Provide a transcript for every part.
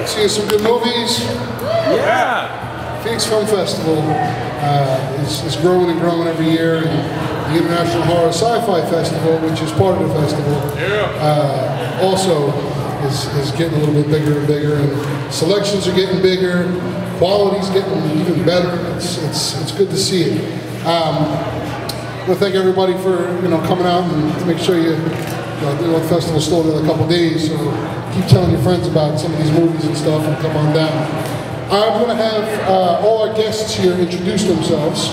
Seeing some good movies. Yeah. Phoenix Film Festival is growing and growing every year. And the International Horror Sci-Fi Festival, which is part of the festival, also is getting a little bit bigger and bigger. And selections are getting bigger. Quality's getting even better. It's good to see it. I want to thank everybody for coming out and make sure the festival's still another couple days. So keep telling your friends about some of these movies and stuff, and come on down. I'm going to have all our guests here introduce themselves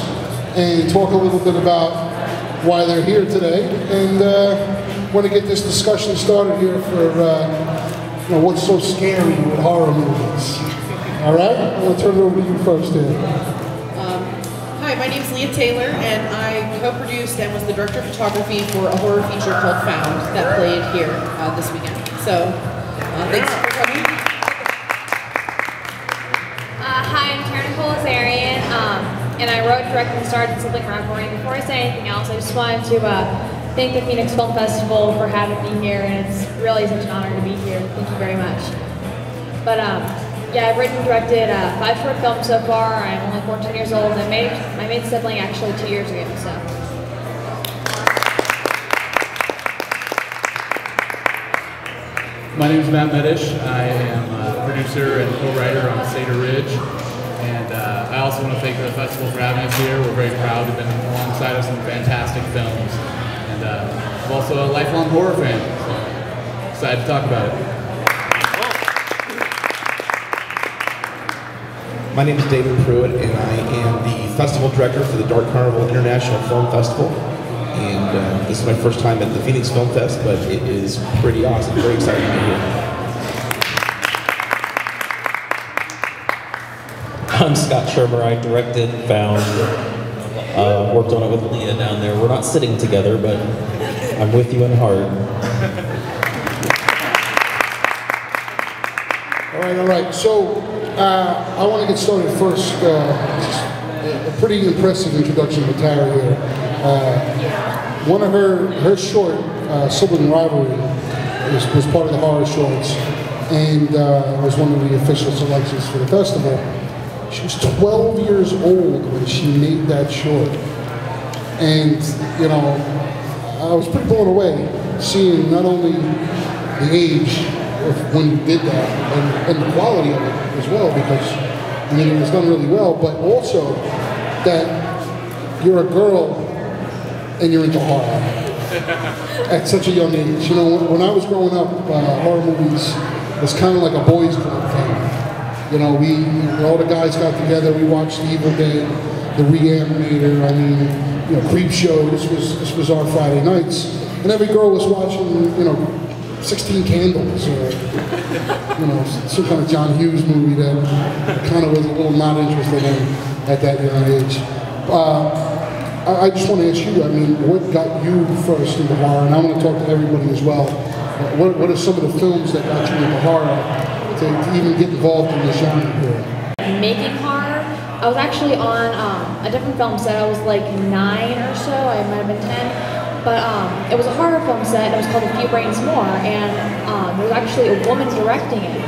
and talk a little bit about why they're here today, and want to get this discussion started here for what's so scary with horror movies. All right, I'm going to turn it over to you first here. Hi, my name is Leya Taylor, and I co-produced and was the director of photography for a horror feature called Found that played here this weekend. So, thanks for coming. Hi, I'm Tara-Nicole Azarian, and I wrote, directed, and starred in Sibling Rivalry. Before I say anything else, I just wanted to thank the Phoenix Film Festival for having me here, and it's really such an honor to be here. Thank you very much. But yeah, I've written and directed 5 short films so far. I'm only 14 years old, and I made Sibling actually 2 years ago. So. My name is Matt Medisch. I am a producer and co-writer on Cedar Ridge, and I also want to thank the festival for having us here. We're very proud to have been alongside of some fantastic films, and I'm also a lifelong horror fan, so excited to talk about it. My name is David Pruett, and I am the festival director for the Carnival International Film Festival. And this is my first time at the Phoenix Film Fest, but it is pretty awesome. Very excited to be here. I'm Scott Schirmer. I directed, found, worked on it with Leya down there. We're not sitting together, but I'm with you in heart. All right. So I want to get started first. A pretty impressive introduction to Tara here. One of her short, Sibling Rivalry, was part of the horror shorts, and was one of the official selections for the festival. She was 12 years old when she made that short, and I was pretty blown away seeing not only the age of when you did that and the quality of it as well, because it was done really well, but also that you're a girl and you're into horror at such a young age. When I was growing up, horror movies was kind of like a boys' club thing. All the guys got together, we watched The Evil Dead, The Reanimator, Creep Show. This was our Friday nights, and every girl was watching, 16 Candles, or some kind of John Hughes movie that kind of was a little not interested in at that young age. I just want to ask you, what got you first into horror? And I want to talk to everybody as well. What are some of the films that got you into horror to even get involved in this genre here? Making horror, I was actually on a different film set. I was like 9 or so, I might have been 10. But it was a horror film set, and it was called A Few Brains More, and there was actually a woman directing it.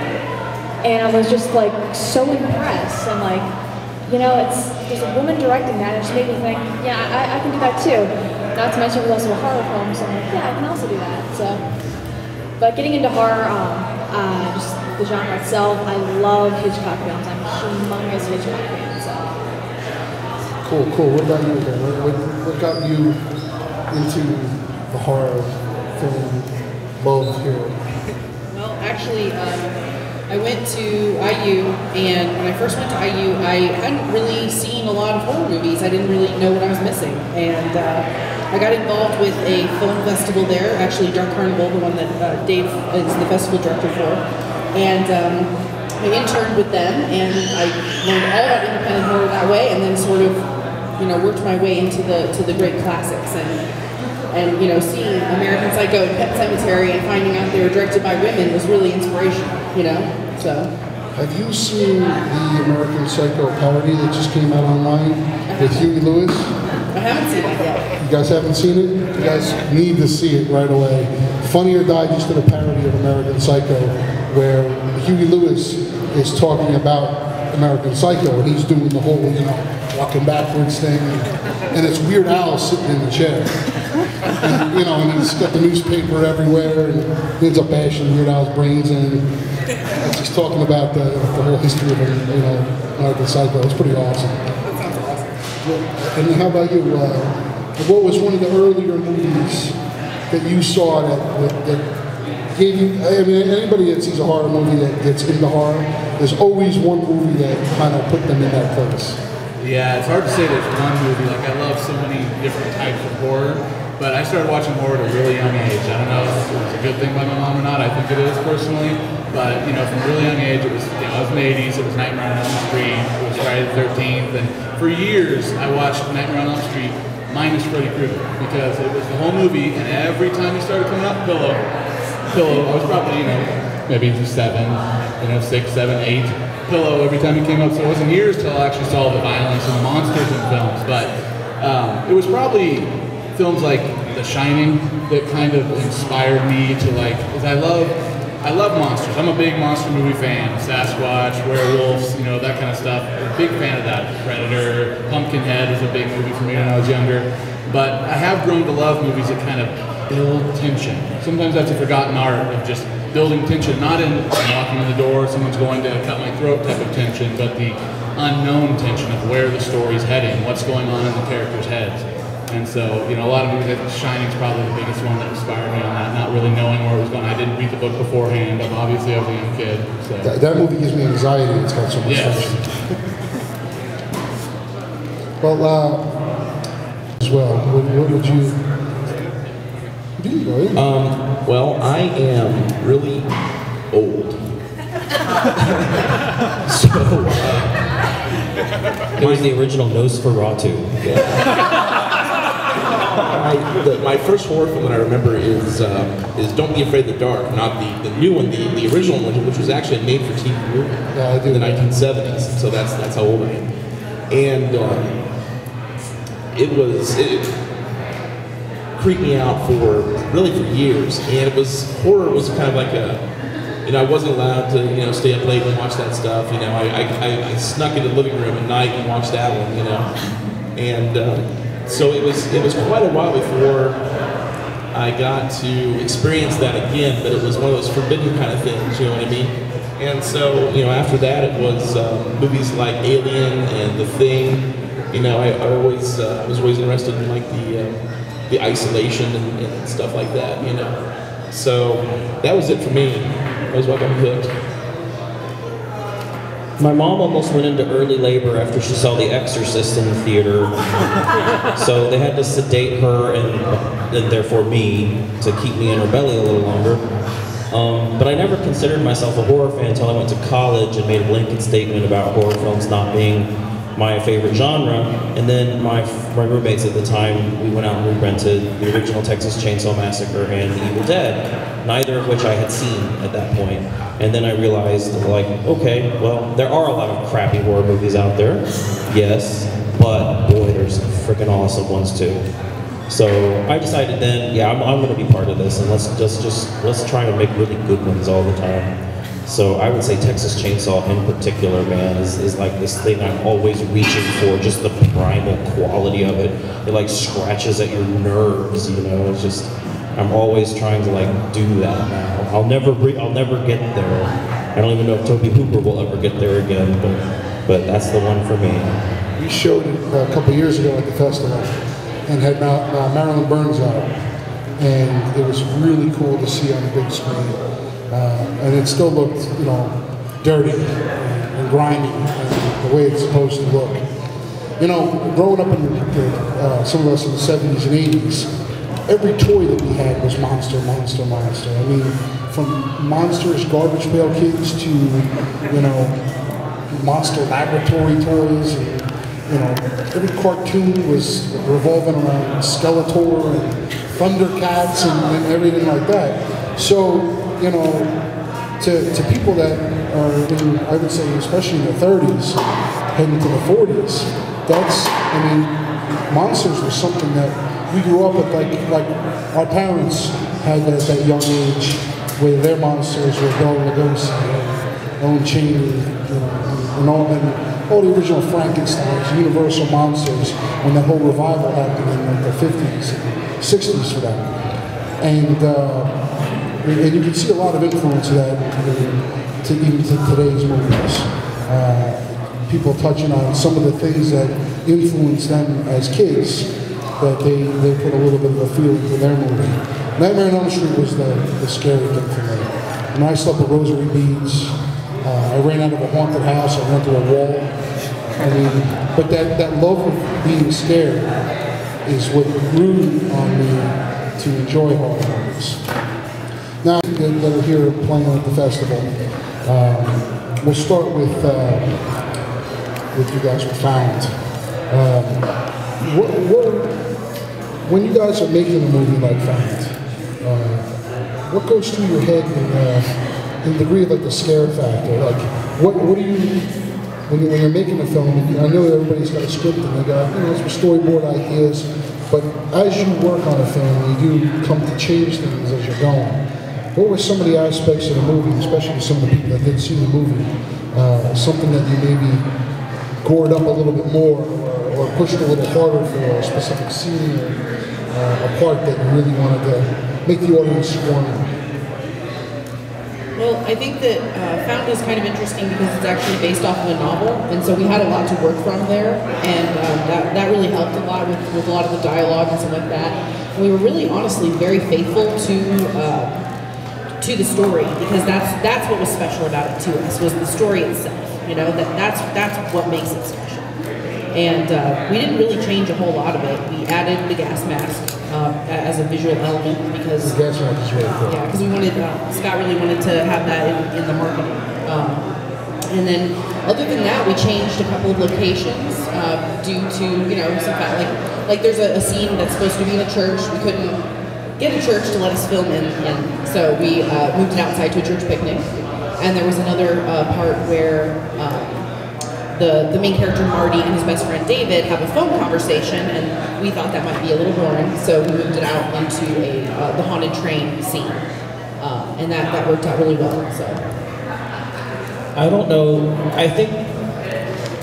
And I was just like so impressed, and there's a woman directing that, and it just made me think, yeah, I can do that too. Not to mention it was also a horror film, so I'm like, yeah, I can also do that. So, but getting into horror, just the genre itself, I love Hitchcock films. I'm a humongous Hitchcock fan. So. Cool. What about you, then? What got you into the horror film love here? Well, actually, I went to IU, and when I first went to IU, I hadn't really seen a lot of horror movies. I didn't really know what I was missing, and I got involved with a film festival there, actually Dark Carnival, the one that Dave is the festival director for, and I interned with them, and I learned all about independent horror that way, and then sort of, worked my way into the great classics, and seeing American Psycho and Pet Sematary and finding out they were directed by women was really inspirational, so. Have you seen the American Psycho parody that just came out online with Huey Lewis? I haven't seen it yet. You guys haven't seen it? You guys need to see it right away. Funny or Die just did a parody of American Psycho where Huey Lewis is talking about American Psycho, and he's doing the whole, you know, walking backwards thing, and it's Weird Al sitting in the chair. And, you know, and he's got the newspaper everywhere, and he ends up bashing Weird Al's brains in. And he's talking about the whole history of, you know, American Psycho. It's pretty awesome. And how about you? What was one of the earlier movies that you saw that gave you? I mean, anybody that sees a horror movie that gets into horror, there's always one movie that kind of put them in that place. Yeah, it's hard to say there's one movie. Like, I love so many different types of horror, but I started watching horror at a really young age. I don't know if it was a good thing by my mom or not. I think it is personally, but you know, from a really young age, it was, you know, I was in the 80s. It was Nightmare on Elm Street. It was Friday the 13th, and for years I watched Nightmare on Elm Street minus Freddy Krueger because it was the whole movie, and every time he started coming up, pillow. I was probably, you know, maybe 7, you know, 6, 7, 8. Pillow every time he came up, so it wasn't years till I actually saw the violence and the monsters in films, but it was probably films like The Shining that kind of inspired me to, like, because I love monsters. I'm a big monster movie fan. Sasquatch, werewolves, you know, that kind of stuff. I'm a big fan of that. Predator, Pumpkinhead was a big movie for me when I was younger, but I have grown to love movies that kind of build tension. Sometimes that's a forgotten art of just building tension, not in walking in the door, someone's going to cut my throat type of tension, but the unknown tension of where the story's heading, what's going on in the characters' heads. And so, you know, a lot of movies, I think Shining's probably the biggest one that inspired me on that, not really knowing where it was going. I didn't read the book beforehand. Obviously, I was a young kid. So. That movie gives me anxiety. It's got so much tension. Well, as well, what would you... Well, I am really old. So, it was the original Nosferatu. Yeah. My first horror film that I remember is Don't Be Afraid of the Dark, not the new one, the original one, which was actually a made-for-TV movie in the 1970s. So that's how old I am. And it creeped me out for years, and horror was kind of like a, you know, I wasn't allowed to, you know, stay up late and watch that stuff. You know, I snuck into the living room at night and watched that one, you know, and so it was quite a while before I got to experience that again. But it was one of those forbidden kind of things, you know what I mean? And so, you know, after that it was movies like Alien and The Thing. You know, I was always interested in like the isolation and stuff like that, you know. So that was it for me. That was what got me hooked. My mom almost went into early labor after she saw The Exorcist in the theater. So they had to sedate her and therefore me to keep me in her belly a little longer. But I never considered myself a horror fan until I went to college and made a blanket statement about horror films not being my favorite genre, and then my roommates at the time, we went out and we rented the original Texas Chainsaw Massacre and The Evil Dead, neither of which I had seen at that point. And then I realized, like, okay, well, there are a lot of crappy horror movies out there, yes, but boy, there's freaking awesome ones too. So I decided then, yeah, I'm going to be part of this, and let's try and make really good ones all the time. So I would say Texas Chainsaw in particular, man, is like this thing I'm always reaching for, just the primal quality of it. It like scratches at your nerves, you know, it's just, I'm always trying to like do that now. I'll never get there. I don't even know if Toby Hooper will ever get there again, but that's the one for me. We showed it a couple years ago at the festival and had Marilyn Burns out, and it was really cool to see on the big screen. And it still looked, you know, dirty and grimy and the way it's supposed to look. You know, growing up in some of us in the 70s and 80s, every toy that we had was monster, monster, monster. I mean, from monstrous garbage pail kids to, you know, monster laboratory toys. And, you know, every cartoon was revolving around Skeletor and Thundercats and everything like that. So, you know, to people that are in, I would say, especially in the 30s, heading to the 40s, I mean, monsters was something that we grew up with, like our parents had at that young age, where their monsters were Bela Lugosi and Owen Chaney, and all the original Frankensteins, Universal monsters, when that whole revival happened in like the 50s, 60s for them. And you can see a lot of influence of that to even to today's movies. People touching on some of the things that influenced them as kids, that they put a little bit of a feel into their movie. Nightmare on Elm Street was the scary thing for me. When I slept with rosary beads, I ran out of a haunted house, I went to a wall. I mean, but that love of being scared is what grew on me to enjoy horror movies. Now that are here playing at the festival, we'll start with you guys with Found. When you guys are making a movie like Found, what goes through your head in the degree of like the scare factor? Like, what do you, when you're making a film, I know everybody's got a script and they got, some storyboard ideas, but as you work on a film, you do come to change things as you're going. What were some of the aspects of the movie, especially some of the people that didn't see the movie, something that you maybe gored up a little bit more or pushed a little harder for a specific scene or a part that you really wanted to make the audience squirm? Well, I think that Found is kind of interesting because it's actually based off of a novel, and so we had a lot to work from there, and that really helped a lot with a lot of the dialogue and stuff like that. And we were really, honestly, very faithful to the story, because that's what was special about it to us, was the story itself. That's what makes it special. And we didn't really change a whole lot of it. We added the gas mask as a visual element because the gas mask is really cool. Yeah, because we wanted Scott really wanted to have that in the marketing. And then other than that, we changed a couple of locations due to some fact, like there's a scene that's supposed to be in a church. We couldn't get a church to let us film in, so we moved it outside to a church picnic. And there was another part where the main character Marty and his best friend David have a phone conversation, and we thought that might be a little boring, so we moved it out into the haunted train scene, and that worked out really well. So I don't know. I think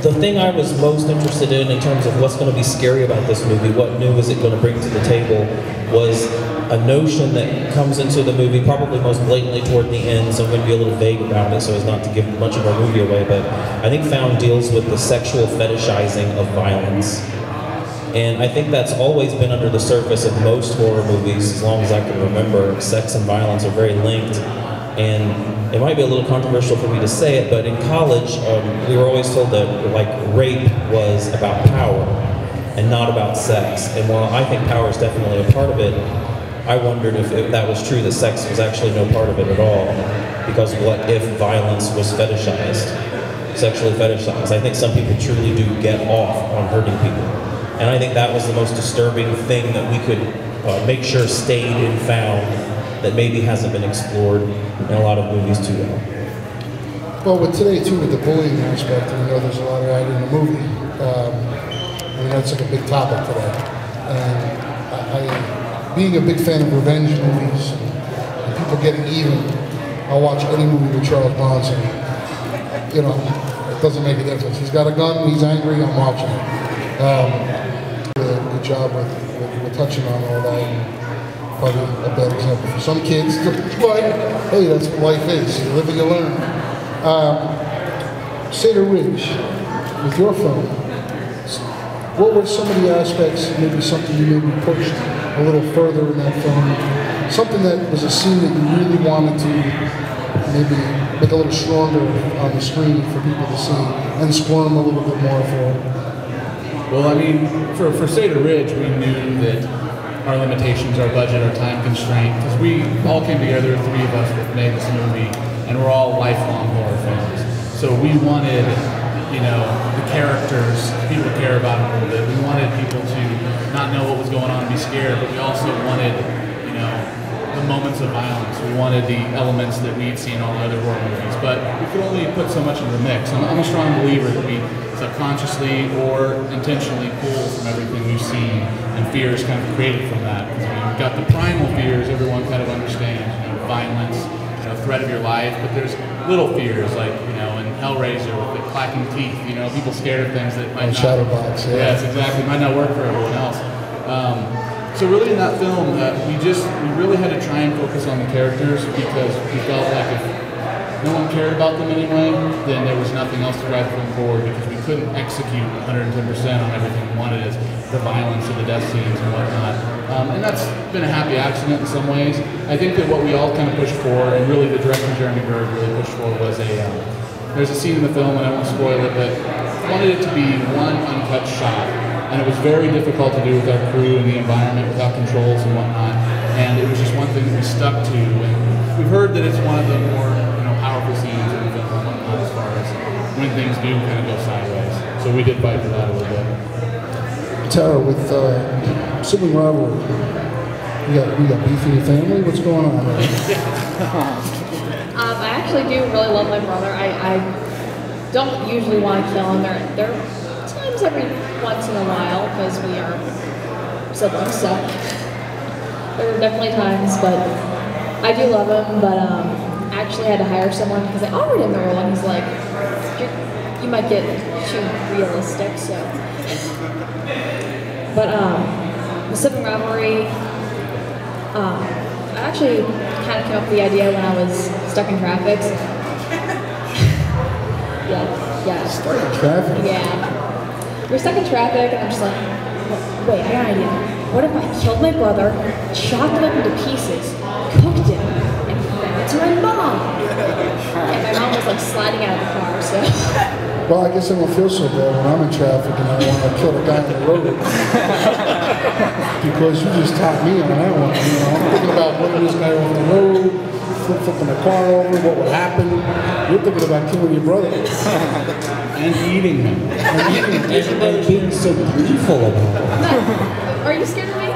the thing I was most interested in terms of what's going to be scary about this movie, what new is it going to bring to the table, was a notion that comes into the movie probably most blatantly toward the end, so I'm going to be a little vague about it so as not to give much of our movie away, but I think Found deals with the sexual fetishizing of violence. And I think that's always been under the surface of most horror movies, as long as I can remember. Sex and violence are very linked, and it might be a little controversial for me to say it, but in college, we were always told that rape was about power and not about sex. And while I think power is definitely a part of it, I wondered if that was true, that sex was actually no part of it at all. Because what if violence was fetishized, sexually fetishized? I think some people truly do get off on hurting people. And I think that was the most disturbing thing that we could make sure stayed in Found, that maybe hasn't been explored in a lot of movies too well. Well, with today too, with the bullying aspect, there's a lot of that in the movie. That's like a big topic today. And being a big fan of revenge movies and people getting even, I'll watch any movie with Charles Bronson. It doesn't make a difference. He's got a gun, he's angry, I'm watching it. Good job with touching on all that. And probably a bad example for some kids, but hey, that's what life is. You live and you learn. Cedar Ridge, with your film, what were some of the aspects, maybe something you maybe pushed a little further in that film? Something that was a scene that you really wanted to maybe make a little stronger on the screen for people to see and squirm a little bit more for? Well, I mean, for Cedar Ridge, we knew that our limitations, our budget, our time constraint, because we all came together, three of us that made this movie, and we're all lifelong horror fans. So we wanted, the characters, people to care about them a little bit. We wanted people to not know what was going on and be scared, but we also wanted, the moments of violence. We wanted the elements that we'd seen in all other horror movies, but we could only put so much in the mix. And I'm a strong believer that we subconsciously or intentionally pull from everything we've seen, and fear is kind of created from that. We've got the primal fears everyone kind of understands, violence, threat of your life, but there's little fears, like, you know, in Hellraiser with the clacking teeth, you know, people scared of things that might not. Shadowbox, yeah. Yes, exactly. Might not work for everyone else. So really in that film, we really had to try and focus on the characters because we felt like if no one cared about them anyway, then there was nothing else to drive the film forward because we couldn't execute 110% on everything we wanted as the violence of the death scenes and whatnot. And that's been a happy accident in some ways. I think that what we all kind of pushed for, and really the director Jeremy Berg really pushed for, was there's a scene in the film, and I won't spoil it, but I wanted it to be one uncut shot. And it was very difficult to do with our crew and the environment without controls and whatnot. And it was just one thing that we stuck to. And we've heard that it's one of the more powerful scenes in the film and whatnot as far as when things do kind of go sideways. So we did fight for that a little bit. Tara, with Sibling Rivalry, you got beef in your family? What's going on there? I actually do really love my brother. I don't usually want to kill him. There are times every once in a while because we are siblings, so there are definitely times, but I do love him, but I actually had to hire someone because I offered him the role and he's like, you might get too realistic, so. But the Sibling Rivalry, I actually kind of came up with the idea when I was stuck in traffic. Yeah. Stuck in traffic? Yeah. We're stuck in traffic and I'm just like, wait, I got an idea. What if I killed my brother, chopped him up into pieces, cooked him, and fed it to my mom? And my mom was like sliding out of the car, so. Well, I guess I don't feel so bad when I'm in traffic and I want to kill a guy on the road. Because you just taught me on that one. You know, I'm thinking about putting this guy on the road, flipping the car over, what would happen. You're thinking about killing your brother. And eating him. And being so gleeful about it. Are you scared of me?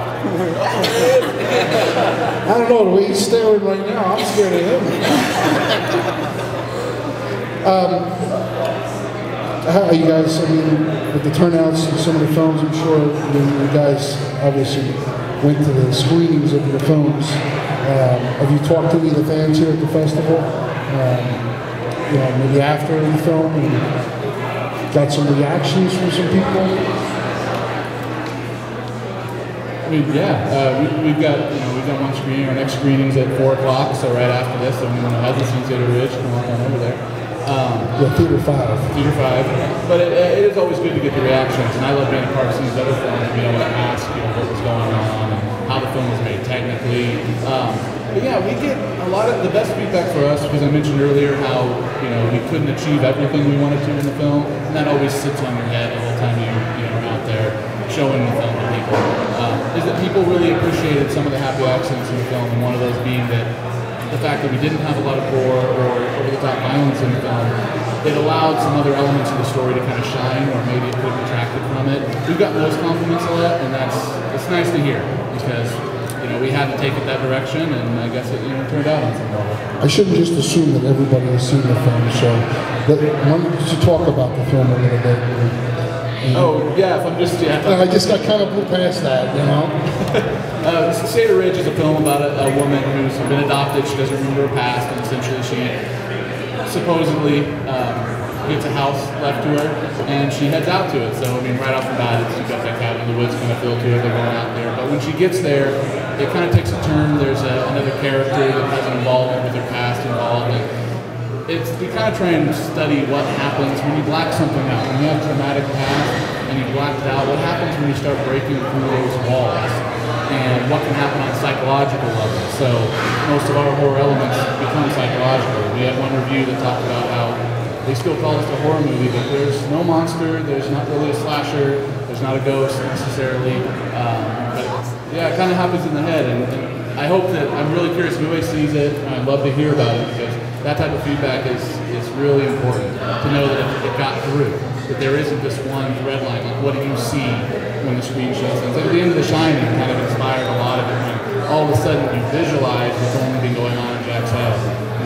I don't know, the way he's staring right now, I'm scared of him. How you guys, I mean, with the turnouts and some of the films, I'm sure you guys obviously went to the screenings of your films. Have you talked to any of the fans here at the festival? You know, maybe after the film, and got some reactions from some people? I mean, yeah, we've got one screening. Our next screening's at 4 o'clock, so right after this, so anyone who hasn't seen Theater Ridge, come on over there. Yeah, Theater 5. Theater 5. But it is always good to get the reactions, and I love being a part of some of these other films and being able to ask, what was going on and how the film was made technically. But yeah, we get a lot of the best feedback for us because I mentioned earlier how we couldn't achieve everything we wanted to in the film, and that always sits on your head the whole time you are out there showing the film to people. Is that people really appreciated some of the happy accents in the film, and one of those being that the fact that we didn't have a lot of gore or over-the-top violence in the film, it allowed some other elements of the story to kind of shine, or maybe it could have detracted from it. We've got those compliments a lot, and it's nice to hear because we had to take it that direction, and I guess it turned out on some level. I shouldn't just assume that everybody has seen the film, so why don't you talk about the film a little bit? Oh yeah, if I'm just I kind of blew past that, Theater Ridge is a film about a woman who's been adopted. She doesn't remember her past, and essentially she supposedly gets a house left to her, and she heads out to it. So I mean, right off the bat, she's got that cabin in the woods kind of feel to it. They're going out there, but when she gets there, it kind of takes a turn. There's another character that has an involvement with her past involved. And we kind of try and study what happens when you black something out. When you have a traumatic past and you black it out, what happens when you start breaking through those walls? And what can happen on a psychological level. So most of our horror elements become psychological. We had one review that talked about how they still call this a horror movie, but there's no monster, there's not really a slasher, there's not a ghost necessarily. But yeah, it kind of happens in the head. And I hope that, I'm really curious if anybody sees it, and I'd love to hear about it because that type of feedback is really important to know that it got through. That there isn't this one thread line, like what do you see when the screen shows things. Like at the end of The Shining kind of inspired a lot of it when all of a sudden you visualize what's only been going on in Jack's head,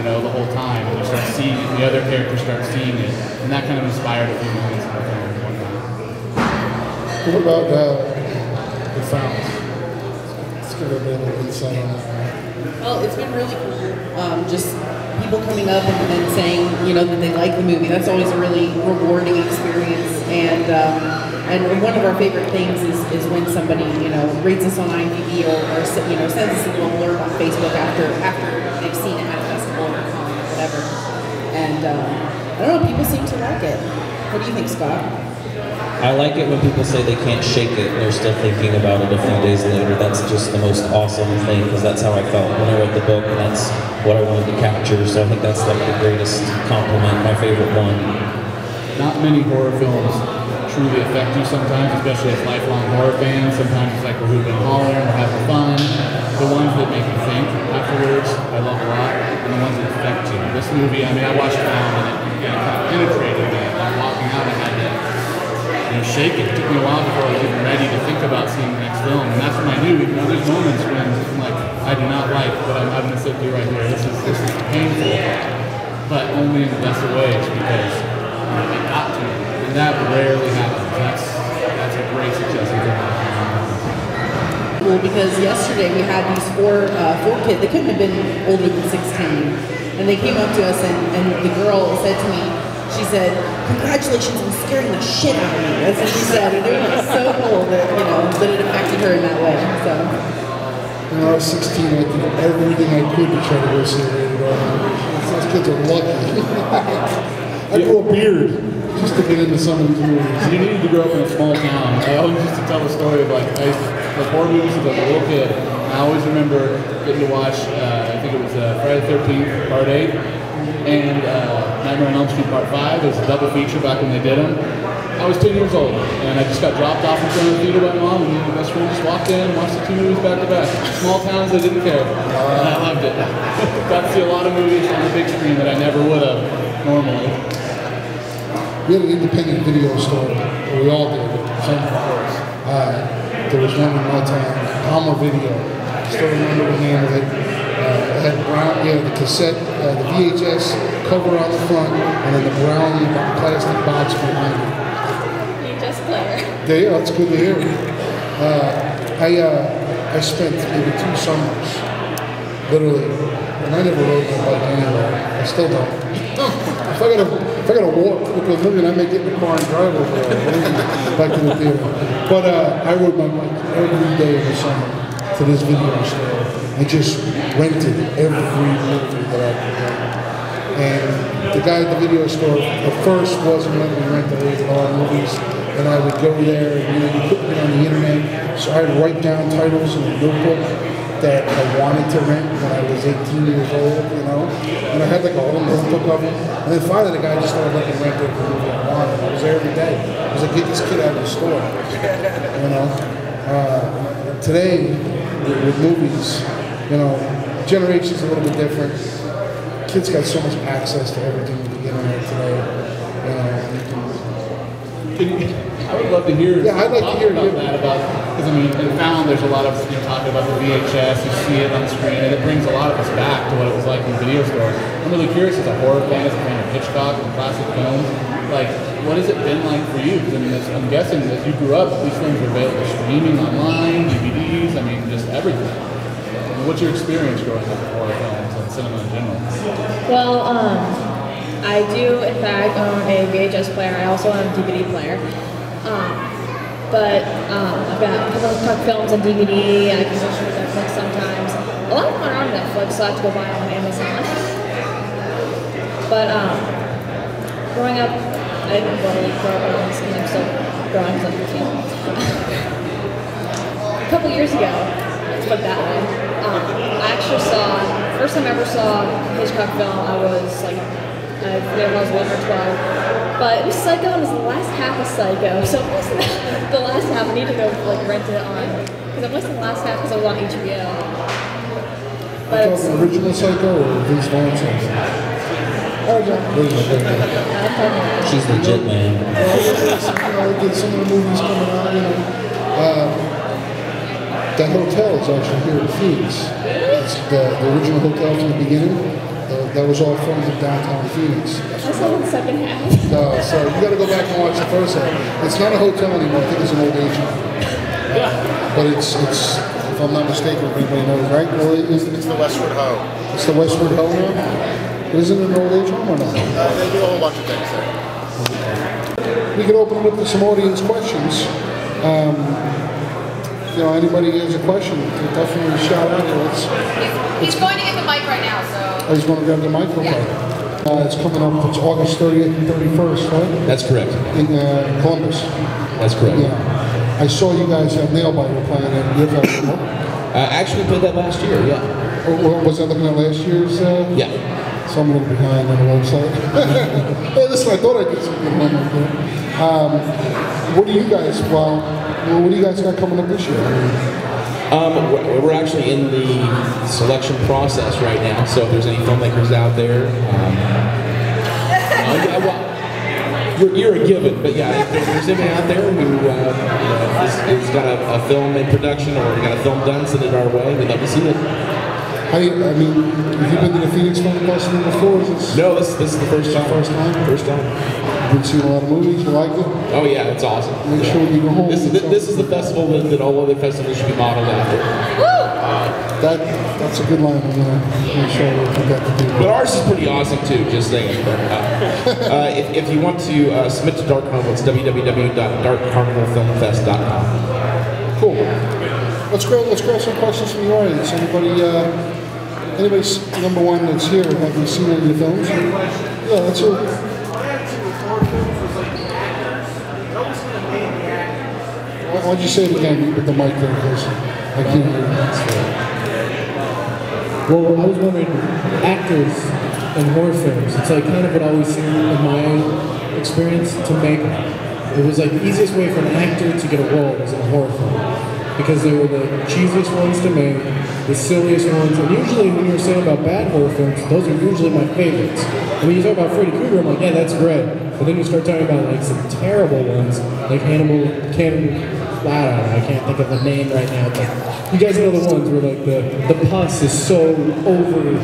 the whole time, and you start seeing it, the other characters start seeing it, and that kind of inspired a few moments in the film and whatnot. What about the sound? Let's give a bit of insight on that. Well, it's been really cool. Just people coming up and saying, you know, that they like the movie. That's always a really rewarding experience. And one of our favorite things is when somebody, you know, rates us on IMDb or you know, sends us a little alert on Facebook after they've seen it at a festival or a con or whatever. And I don't know, people seem to like it. What do you think, Scott? I like it when people say they can't shake it and they're still thinking about it a few days later. That's just the most awesome thing, because that's how I felt when I read the book, and that's what I wanted to capture. So I think that's like the greatest compliment, my favorite one. Not many horror films truly affect you sometimes, especially as lifelong horror fans. Sometimes it's like we're hooping and hollering, we're having fun. The ones that make you think afterwards, I love a lot, and the ones that affect you. This movie, I mean, I watched it now and it kind of penetrated me. I'm walking out, I had to, you know, shake it. It took me a while before I was even ready to think about seeing the next film, and that's when I knew. You know, there's moments when I'm like, I do not like what I'm having to sit through right here. This is painful, but only in the best of ways, because you know, it got to me, and that rarely happens. That's a great success. Cool, because yesterday we had these four kids. They couldn't have been older than 16, and they came up to us, and the girl said to me, she said, "Congratulations on scaring the shit out of me." That's what she said, and it was so cool that, you know, that it affected her in that way. So. When I was 16, I did everything I could to try to go see a rated R movie. Those kids are lucky. I grew a beard just to get into some of these movies. You needed to grow up in a small town. I always used to tell the story of like horror movies as a little kid. I always remember getting to watch, I think it was Friday the 13th, Part 8, and Nightmare on Elm Street Part 5. It was a double feature back when they did them. I was 10 years old, and I just got dropped off in front of the theater by mom, and me and my best friend just walked in and watched the two movies back to back. Small towns, they didn't care, and I loved it. Got to see a lot of movies on the big screen that I never would have normally. We had an independent video store, or we all did. There was one in my town, Palmer Video. I still remember the name of it. It had brown, the cassette, the VHS cover on the front, and then the brown plastic box behind it. VHS player. Yeah, that's good to hear. I spent maybe 2 summers, literally, and I never rode my bike anywhere. I still don't. If I gotta walk with a million, I may get in the car and drive over there, back to the theater. But I rode my bike every day of the summer to this video store. I just rented every movie that I could rent. And the guy at the video store at first wasn't letting me rent the rated R movies, and I would go there and he couldn't get on the internet, so I'd write down titles in a notebook that I wanted to rent when I was 18 years old, you know, and I had like a whole notebook of them, and then finally the guy just started letting me rent every movie I wanted. I was there every day. I was like, get this kid out of the store, you know. Today, with movies, you know, generation's a little bit different. Kids got so much access to everything with the internet today. I would love to hear. Yeah, I'd like to hear about that. Because I mean, in Found, there's a lot of talking about the VHS. You see it on the screen, and it brings a lot of us back to what it was like in the video store. I'm really curious as a horror fan, as a fan of Hitchcock and classic films. Like, what has it been like for you? Because I mean, I'm guessing that you grew up. These films were available streaming online, DVDs. I mean, just everything. What's your experience growing up with horror films and cinema in general? Well, I do, in fact, own a VHS player. I also own a DVD player. But I've got a couple of Hitchcock films on DVD. I can watch them on Netflix sometimes. A lot of them aren't on Netflix, so I have to go buy them on Amazon. But growing up, I didn't really grow up on this because I'm still growing because I'm 15. A couple years ago, let's put it that way, I actually saw, first time I ever saw a Hitchcock film, I was like, I forget if I was 11 or 12, but it was Psycho, and it was the last half of Psycho, so it wasn't the last half. I need to go like rent it on, because it wasn't the last half because it was on HBO. But it's the original Psycho or Vince Vaughn's Psycho? Original. She's legit, man. Well, some of the movies coming out, you know. That hotel is actually here in Phoenix. It's the original hotel from the beginning. That was all filmed in downtown Phoenix. I saw the second half. So you got to go back and watch the first half. It's not a hotel anymore. I think it's an old age home. But it's if I'm not mistaken, if anybody knows, right? Well, It's the Westward Ho. It's the Westward Ho now? Isn't it an old age home or not? They do a whole bunch of things there. We can open it up to some audience questions. You know, anybody has a question, definitely shout out to us. He's going to get the mic right now, so. I just want to grab the microphone. Yeah. It's coming up, it's August 30th and 31st, right? That's correct. In Columbus. That's correct. Yeah. I saw you guys have Nail Biter playing at your festival. Actually played that last year, yeah. Was I looking at last year's? Yeah. So I'm a little behind on the website. Hey, listen, I thought I did something like that. What do you guys, what do you guys got coming up this year? We're actually in the selection process right now, so if there's any filmmakers out there, yeah, well, you're a given, but yeah, if there's anybody out there who has got a film in production or got a film done, send it our way. We'd love to see it. I mean, have you been to the Phoenix Film Festival before? No, this is the first time. First time? First time. You've been seeing a lot of movies, you like it? Oh yeah, it's awesome. Make sure you go home. This is the festival that all other festivals should be modeled after. That's a good line. I'm going to make sure we forget to do that. But ours is pretty awesome too, just saying. If you want to submit to Dark Carnival, it's www.darkcarnivalfilmfest.com. Cool. Let's grab some questions from the audience. Anybody's number one that's here, have you seen any of the films? Yeah, that's it. Why'd you say it again with the mic there, because I can't hear you. Well, I was wondering, actors in horror films, it's like kind of what I always seen in my experience to make. It was like the easiest way for an actor to get a role was in a horror film. Because they were the cheesiest ones to make, the silliest ones, and usually when you're saying about bad horror films, those are usually my favorites. And when you talk about Freddy Krueger, I'm like, yeah, that's great. But then you start talking about like some terrible ones, like Cannibal, I can't think of the name right now, but you guys know the ones where like the pus is so over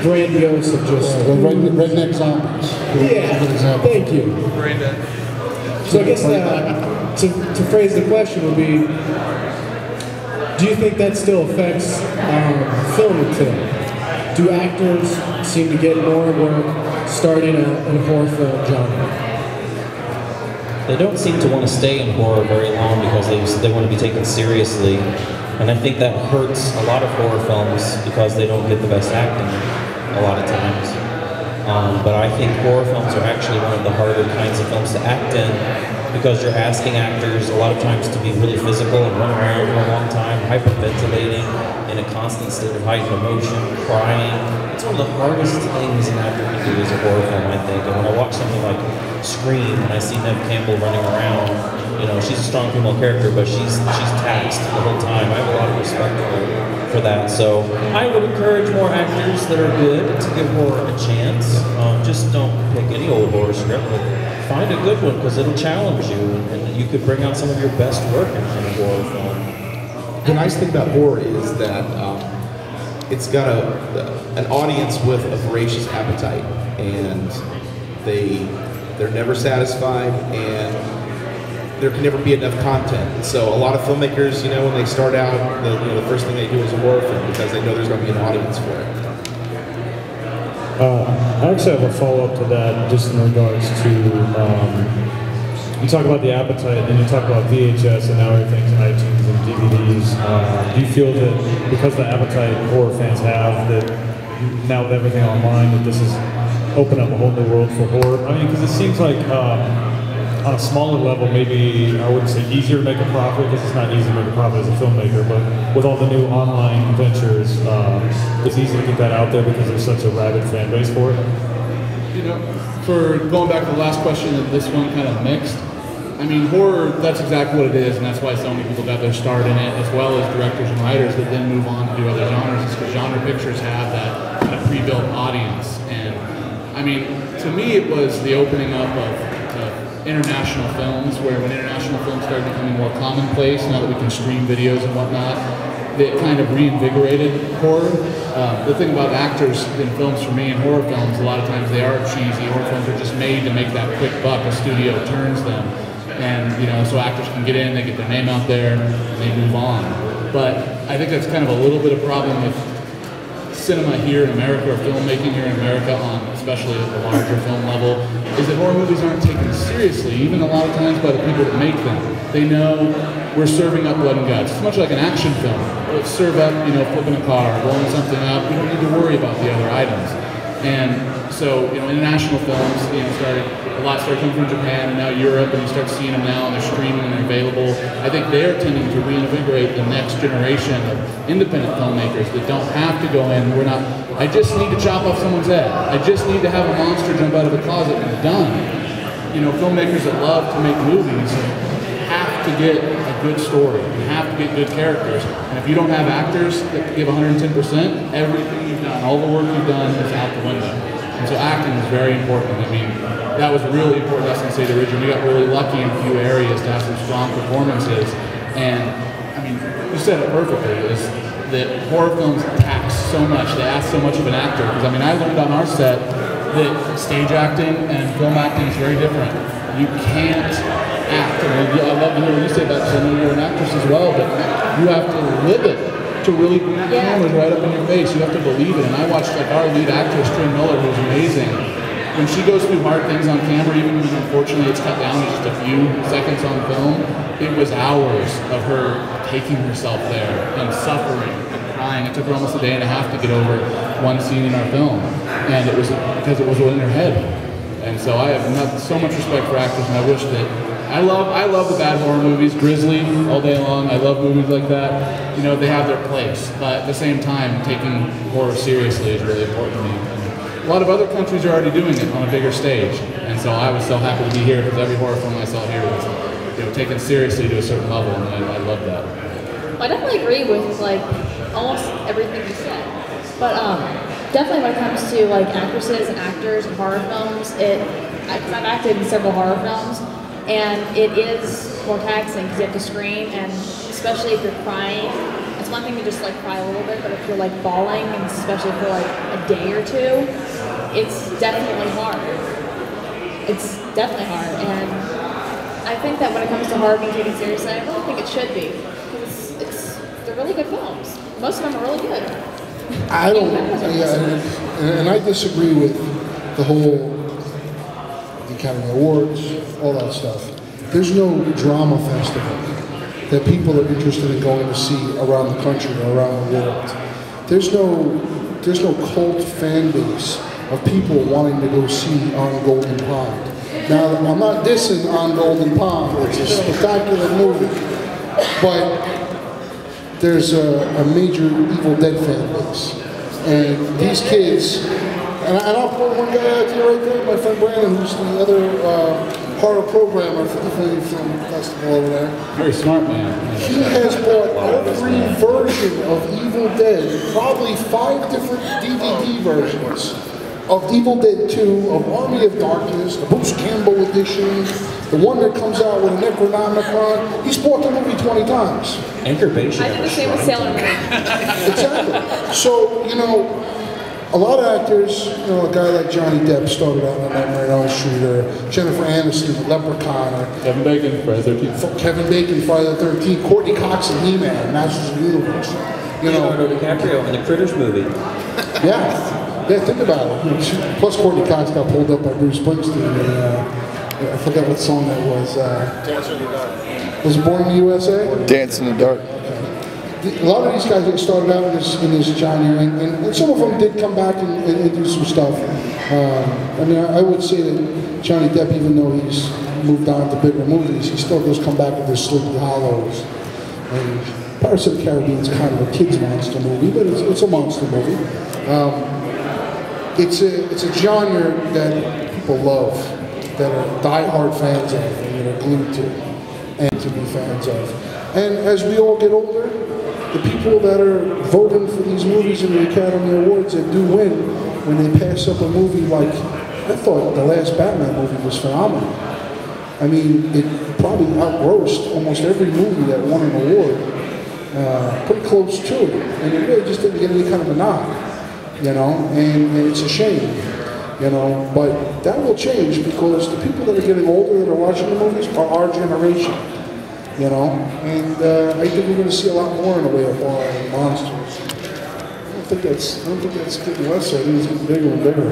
grandiose of just redneck zombies. Yeah, thank you. So I guess to phrase the question would be, do you think that still affects film today? Do actors seem to get more work starting out in horror film genre? They don't seem to want to stay in horror very long because they want to be taken seriously. And I think that hurts a lot of horror films because they don't get the best acting a lot of times. But I think horror films are actually one of the harder kinds of films to act in because you're asking actors a lot of times to be really physical and run around for a long time, hyperventilating, in a constant state of heightened emotion, crying. It's one of the hardest things an actor can do as a horror film, I think. And when I watch something like Scream and I see Neve Campbell running around, you know, she's a strong female character, but she's taxed the whole time. I have a lot of respect for that. So I would encourage more actors that are good to give horror a chance. Just don't pick any old horror script, but find a good one because it'll challenge you and you could bring out some of your best work in a horror film. The nice thing about horror is that it's got an audience with a voracious appetite, and they're never satisfied, and there can never be enough content. So a lot of filmmakers, you know, when they start out, the first thing they do is a horror film because they know there's going to be an audience for it. I actually have a follow-up to that, just in regards to, you talk about the appetite, and you talk about VHS, and now everything's iTunes and DVDs. Do you feel that because the appetite horror fans have, that now with everything online, that this has opened up a whole new world for horror? I mean, because it seems like on a smaller level, maybe I wouldn't say easier to make a profit, because it's not easy to make a profit as a filmmaker, but with all the new online ventures, it's easy to get that out there because there's such a rabid fan base for it. You know, for going back to the last question, and this one kind of mixed. I mean, horror, that's exactly what it is, and that's why so many people got their start in it, as well as directors and writers that then move on to do other genres, because genre pictures have that kind of pre-built audience. And I mean, to me, it was the opening up of international films, where when international films started becoming more commonplace, now that we can stream videos and whatnot, that kind of reinvigorated horror. The thing about actors in films for me, in horror films, a lot of times they are cheesy. Horror films are just made to make that quick buck. A studio turns them, and you know, so actors can get in, they get their name out there, and they move on. But I think that's kind of a little bit of problem with cinema here in America, or filmmaking here in America on especially at the larger film level, is that horror movies aren't taken seriously, even a lot of times by the people that make them. They know we're serving up blood and guts. It's much like an action film. Let's serve up, you know, flipping a car, blowing something up. We don't need to worry about the other items. And so, you know, international films, you know, a lot started coming from Japan and now Europe, and you start seeing them now, and they're streaming and they're available. I think they're tending to reinvigorate the next generation of independent filmmakers that don't have to go in. I just need to chop off someone's head. I just need to have a monster jump out of a closet and it's done. You know, filmmakers that love to make movies have to get a good story. You have to get good characters. And if you don't have actors that give 110%, everything you've done, all the work you've done is out the window. And so acting is very important. I mean, that was really important to us in Seder Ridge, and we got really lucky in a few areas to have some strong performances. And I mean, you said it perfectly, is that horror films tax so much, they ask so much of an actor. Because I mean, I learned on our set that stage acting and film acting is very different. You can't act. I mean, I love to hear what you say about this. I know you're an actress as well, but you have to live it to really bring that cameras right up in your face. You have to believe it. And I watched like our lead actress, Trin Miller, who's amazing. When she goes through hard things on camera, even when unfortunately it's cut down to just a few seconds on film, it was hours of her taking herself there and suffering and crying. It took her almost a day and a half to get over one scene in our film. And it was because it was in her head. And so I have so much respect for actors, and I wish that I love the bad horror movies, Grizzly all day long. I love movies like that. You know, they have their place, but at the same time, taking horror seriously is really important to me. And a lot of other countries are already doing it on a bigger stage, and so I was so happy to be here because every horror film I saw here was, you know, taken seriously to a certain level, and I love that. I definitely agree with like almost everything you said, but definitely when it comes to like actresses and actors and horror films, because I've acted in several horror films. And it is more taxing because you have to scream, and especially if you're crying, it's one thing to just like cry a little bit, but if you're like bawling, and especially for like a day or two, it's definitely hard. It's definitely hard, and I think that when it comes to horror being taken seriously, I really think it should be, because they're really good films. Most of them are really good. I don't, and I disagree with the whole Academy Awards, all that stuff. There's no drama festival that people are interested in going to see around the country or around the world. There's no cult fan base of people wanting to go see On Golden Pond. Now, I'm not dissing On Golden Pond, it's a spectacular movie, but there's a major Evil Dead fan base. And these kids, and I'll point one guy out to you right there, my friend Brandon, who's the other horror programmer for the Film Festival over there. Very smart man. He has bought every version of Evil Dead, probably 5 different DVD versions of Evil Dead 2, of Army of Darkness, the Bruce Campbell edition, the one that comes out with a Necronomicon. He's bought the movie 20 times. Anchor-based. I did the same with Sailor Moon. Exactly. So, you know, a lot of actors, you know, a guy like Johnny Depp started out on Nightmare on Elm Street, or Jennifer Aniston, Leprechaun, or Kevin Bacon, Friday the 13th. Kevin Bacon, Friday the 13th, Courtney Cox and He-Man, Masters of the Universe. You know, Leonardo DiCaprio in the Critters movie. Yeah, think about it. You know, plus Courtney Cox got pulled up by Bruce Springsteen, and I forgot what song that was. Dance in the Dark. Was it Born in the USA? Dance in the Dark. A lot of these guys that started out in this genre, and some of them did come back and do some stuff. I mean, I would say that Johnny Depp, even though he's moved on to bigger movies, he still does come back with his Sleepy Hollows. And Pirates of the Caribbean is kind of a kid's monster movie, but it's a monster movie. It's a genre that people love, that are die-hard fans of, and that are glued to, and to be fans of. And as we all get older, the people that are voting for these movies in the Academy Awards that do win, when they pass up a movie like, I thought the last Batman movie was phenomenal. I mean, it probably outgrossed almost every movie that won an award, pretty close to it. And it really just didn't get any kind of a nod, you know, and it's a shame, you know. But that will change because the people that are getting older that are watching the movies are our generation. You know, and I think we're going to see a lot more in the way of horror and monsters. think that's getting lesser. I think it's getting bigger and bigger.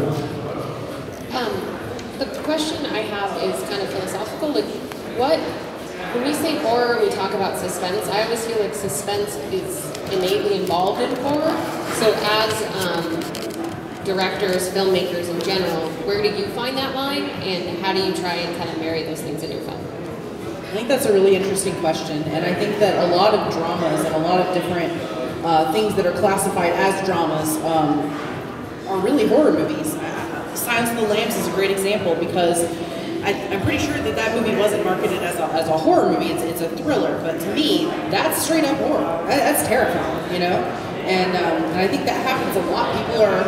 The question I have is kind of philosophical. Like, when we say horror, we talk about suspense. I always feel like suspense is innately involved in horror. So as directors, filmmakers in general, where do you find that line, and how do you try and kind of marry those things in your film? I think that's a really interesting question, and I think that a lot of dramas and a lot of different things that are classified as dramas are really horror movies. Silence of the Lambs is a great example because I'm pretty sure that movie wasn't marketed as a horror movie. It's a thriller, but to me, that's straight up horror. That's terrifying, you know? And I think that happens a lot. People are,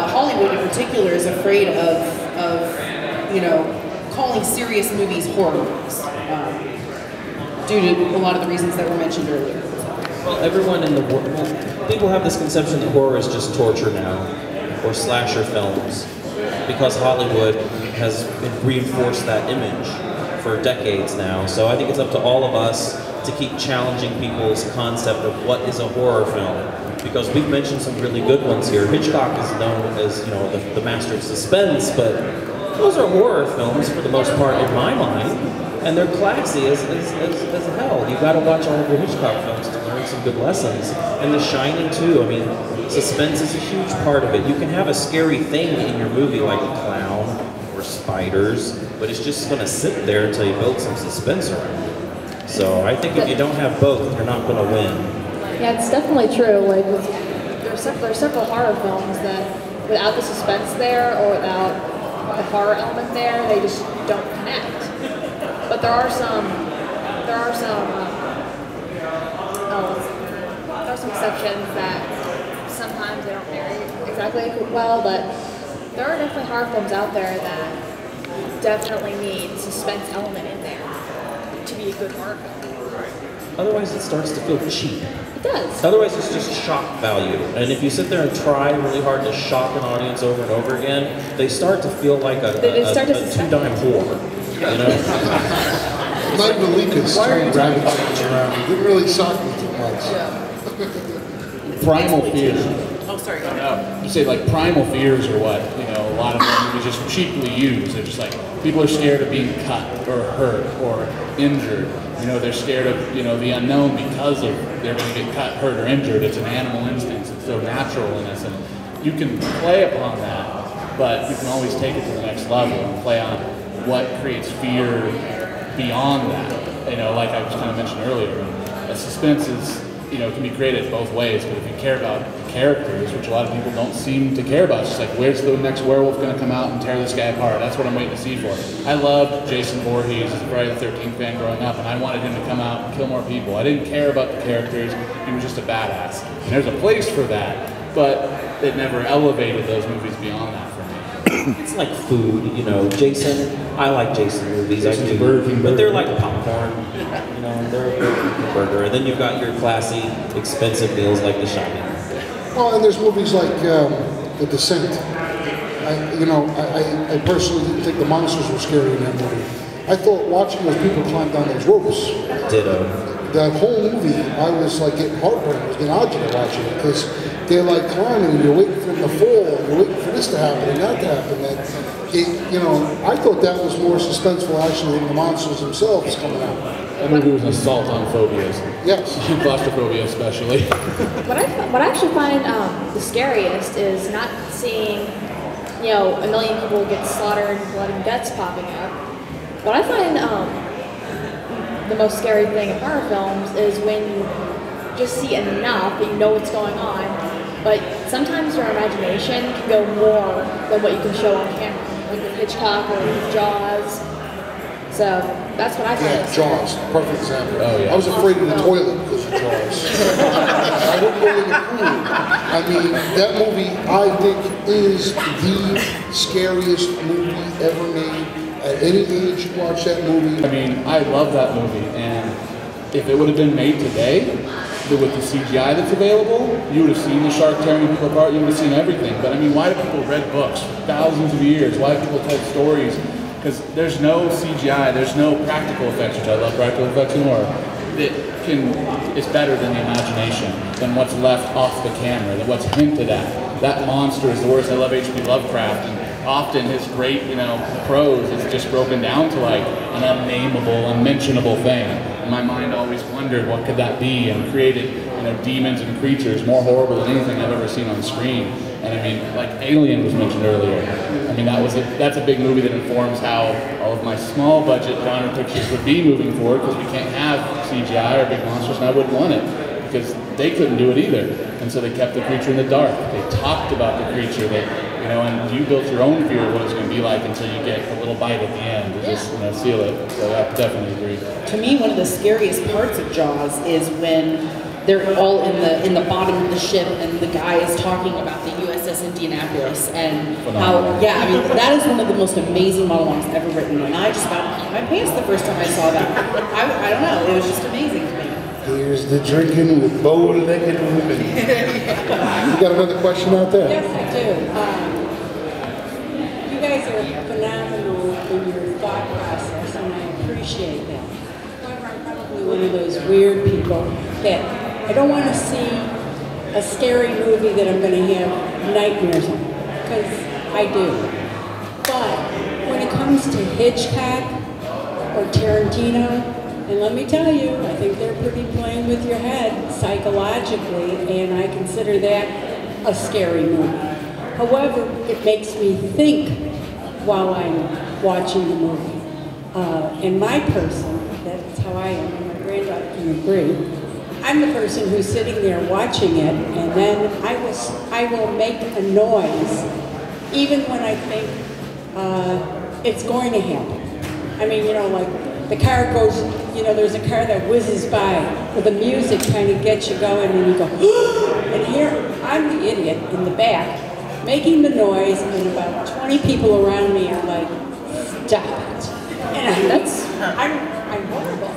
Hollywood in particular, is afraid of you know, calling serious movies horror movies due to a lot of the reasons that were mentioned earlier. Well, everyone in the world, people have this conception that horror is just torture now, or slasher films, because Hollywood has reinforced that image for decades now. So I think it's up to all of us to keep challenging people's concept of what is a horror film, because we've mentioned some really good ones here. Hitchcock is known as, you know, the master of suspense, but those are horror films for the most part in my mind, and they're classy as hell. You've got to watch all of the Hitchcock films to learn some good lessons. And The Shining too. I mean, suspense is a huge part of it. You can have a scary thing in your movie like a clown or spiders, but it's just going to sit there until you build some suspense around it. So I think if you don't have both, you're not going to win. Yeah, it's definitely true. Like, there's several horror films that, without the suspense there or without the horror element there, they just don't connect. But there are some exceptions that sometimes they don't marry exactly well, but there are definitely horror films out there that definitely need suspense element in there to be a good horror film. Otherwise, it starts to feel cheap. It does. Otherwise, it's just shock value. And if you sit there and try really hard to shock an audience over and over again, they start to feel like a two-dime whore. You know? Mike Malika's turned rabbit trains around. It didn't really shock me too much. Primal fear. Oh, sorry. You say like primal fears are what, you know, a lot of them we just cheaply use. They're just like, people are scared of being cut or hurt or injured. You know, they're scared of, you know, the unknown because of they're going to get cut, hurt, or injured. It's an animal instinct. It's so natural in us. And you can play upon that, but you can always take it to the next level and play on what creates fear beyond that. You know, like I was kind of mentioned earlier, a suspense is, you know, can be created both ways, but if you care about the characters, which a lot of people don't seem to care about, it's just like, where's the next werewolf going to come out and tear this guy apart? That's what I'm waiting to see for. I loved Jason Voorhees as a Friday the 13th fan growing up, and I wanted him to come out and kill more people. I didn't care about the characters, he was just a badass. And there's a place for that, but it never elevated those movies beyond that for me. It's like food, you know. Jason, I like Jason movies, I do, but they're like popcorn. You know, they're a burger. And then you've got your classy, expensive meals like The Shining. Oh, and there's movies like The Descent. I personally didn't think the monsters were scary in that movie. I thought watching those people climb down those ropes. Ditto. That whole movie, I was like getting heartburn. I was getting agitated watching it because they're like climbing and you're waiting for them to fall, and you're waiting for this to happen and that to happen. And you know, I thought that was more suspenseful actually than the monsters themselves coming out. That movie was an assault on phobias. Yes. Claustrophobia especially. What I actually find the scariest is not seeing, you know, a million people get slaughtered and blood and guts popping up. What I find the most scary thing in horror films is when you just see enough and you know what's going on, but sometimes your imagination can go more than what you can show on camera, like with Hitchcock or with Jaws. So that's what I find. Yeah, Jaws, perfect example. Oh, yeah. I was afraid of the toilet because of Jaws. I wouldn't go in the pool. I mean, that movie I think is the scariest movie ever made. At any age you watch that movie. I mean, I love that movie, and if it would have been made today, with the CGI that's available, you would have seen the shark tearing people apart, you would have seen everything. But I mean, why do people read books for thousands of years? Why do people tell stories? Because there's no CGI, there's no practical effects, which I love practical effects in horror, that is better than the imagination, than what's left off the camera, than what's hinted at. That monster is the worst. I love H.P. Lovecraft, and often his great, prose is just broken down to like an unnameable, unmentionable thing. And my mind always wondered what could that be, and created, demons and creatures more horrible than anything I've ever seen on screen. And I mean, like Alien was mentioned earlier. I mean, that's a big movie that informs how all of my small budget genre pictures would be moving forward, because we can't have CGI or big monsters, and I wouldn't want it, because they couldn't do it either. And so they kept the creature in the dark. They talked about the creature. And you built your own fear of what it's going to be like until you get a little bite at the end to just seal it. So I definitely agree. To me, one of the scariest parts of Jaws is when they're all in the bottom of the ship, and the guy is talking about the USS Indianapolis and Phenomenal. that is one of the most amazing monologues ever written, and I just about peed my pants the first time I saw that. I don't know, it was just amazing to me. Here's the drinking with bow-legged women. You got another question out there? Yes, I do. You guys are phenomenal in your thought process, and I appreciate that. However, I'm probably one of those weird people that I don't want to see a scary movie that I'm going to have nightmares on, because I do. But when it comes to Hitchcock or Tarantino, and let me tell you, I think they're pretty playing with your head psychologically, and I consider that a scary movie. However, it makes me think while I'm watching the movie. And my person, that's how I am, and my granddaughter can agree, I'm the person who's sitting there watching it, and then I will make a noise even when I think it's going to happen. I mean, like the car goes, there's a car that whizzes by, where the music kind of gets you going, and you go, and here I'm the idiot in the back making the noise, and about 20 people around me are like, stop it. And I'm horrible.